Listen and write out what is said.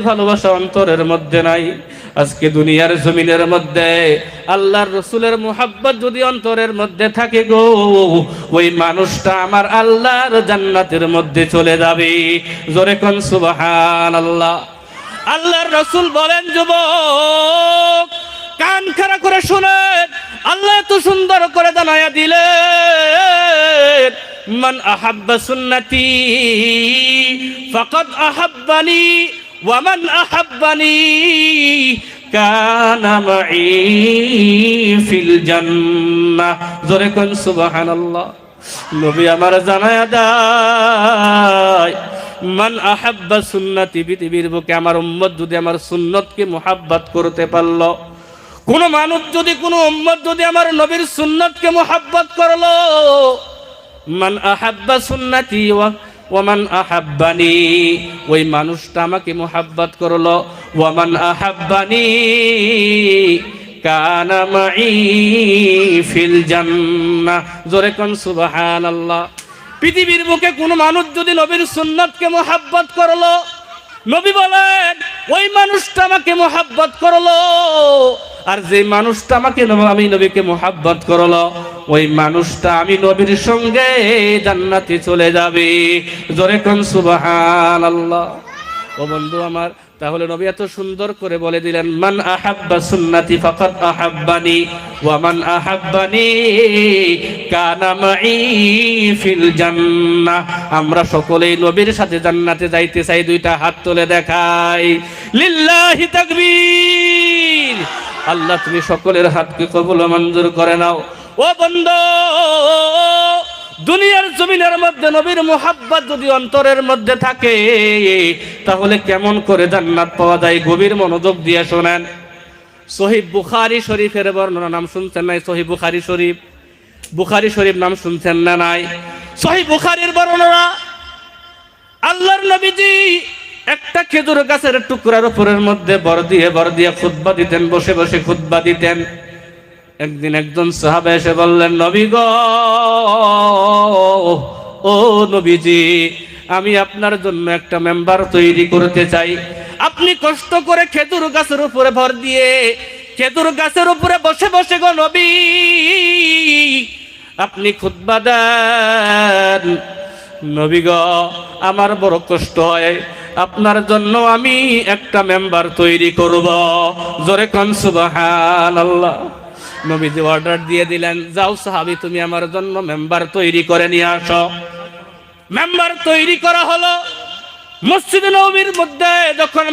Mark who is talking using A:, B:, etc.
A: ভালোবাসা অন্তরের মধ্যে নাই। আজকে দুনিয়ার জমিনের মধ্যে আল্লাহর রাসূলের মুহাব্বত যদি অন্তরের মধ্যে থাকে গো, ওই মানুষটা আমার আল্লাহর জান্নাতের মধ্যে চলে যাবে। জোরে কোন সুবহানাল্লাহ। আল্লাহর রাসূল বলেন, যুবক কান খাড়া করে শুনেন, আল্লাহ এত সুন্দর করে জানায়া দিলেন, মান আহাব্বা সুন্নতি ফাকাদ আহাব্বানি ওয়া মান আহাব্বানি কানা মাই ফিল জান্নাহ। জোরে কোন সুবহানাল্লাহ। নবী আমার জানায়া দেয়, মান আহাব্বা সুন্নতি, পৃথিবীর বুকে আমার উম্মত যদি আমার সুন্নতকে মুহাব্বত করতে পারলো, কোন মানুষ যদি, কোন উম্মত যদি আমার নবীর সুন্নতকে মুহাব্বত করলো, মান আহাব্বা সুন্নতি ওয়া মান আহাব্বানি, ওই মানুষটা আমাকে মুহাব্বত করলো, ওয়া মান আহাব্বানি কানা মাই ফিল জান্নাহ। জোরে কোন সুবহানাল্লাহ। পৃথিবীর বুকে কোন মানুষ যদি নবীর সুন্নতকে মুহাব্বত করলো, নবী বলেন ওই মানুষটা আমাকে মুহাব্বত করলো, আর যে মানুষটা আমাকে আমি নবীকে মুহাব্বত করলো, ওই মানুষটা আমি নবীর সঙ্গে জান্নাতে চলে যাবে। জোরে কোন সুবহানাল্লাহ। ও বন্ধু আমার, তাহলে নবী এত সুন্দর করে বলে দিলেন, মান আহাব্বা সুন্নতি ফাকাদ আহাব্বানি ওয়া মান আহাব্বানি কানা মাই ফিল জান্নাহ। আমরা সকলেই নবীর সাথে জান্নাতে যাইতে চাই। দুইটা হাত তুলে দেখাই, লিল্লাহি তাকবীর। আল্লাহ তুমি সকলের হাতকে কবুল ও মঞ্জুর করে নাও। ও বন্ধু, দুনিয়ার জমিনের মধ্যে নবীর মুহাব্বত যদি অন্তরের মধ্যে থাকে, তাহলে কেমন করে জান্নাত পাওয়া যায়? গভীর মনোযোগ দিয়ে শোনেন। সহিহ বুখারী শরীফের বর্ণনা নাম শুনছেন নাই? সহিহ বুখারী শরীফ, বুখারী শরীফ নাম শুনছেন না নাই? সহিহ বুখারীর বর্ণনা, আল্লাহর নবীজি একটা খেজুর গাছের টুকরার উপরের মধ্যে বর দিয়ে খুতবা দিতেন, বসে বসে খুতবা দিতেন। একদিন একজন সাহাবা এসে বললেন, নবী গো, ও নবীজি, আমি আপনার জন্য একটা মেম্বার তৈরি করতে চাই। আপনি কষ্ট করে খেজুর গাছের উপরে ভর দিয়ে, খেজুর গাছের উপরে বসে বসে গো নবী আপনি খুতবা দেন। নবী গো, আমার বড় কষ্ট হয়, আপনার জন্য আমি একটা মেম্বার তৈরি করব। জোরে কোন সুবহানাল্লাহ। নবীজি অর্ডার দিয়ে দিলেন, যাও সাহাবী, তুমি আমার জন্য মেম্বার তৈরি করে নিয়ে আসো। মেম্বার তৈরি করা হলো। মসজিদে নববীর মধ্যে যখন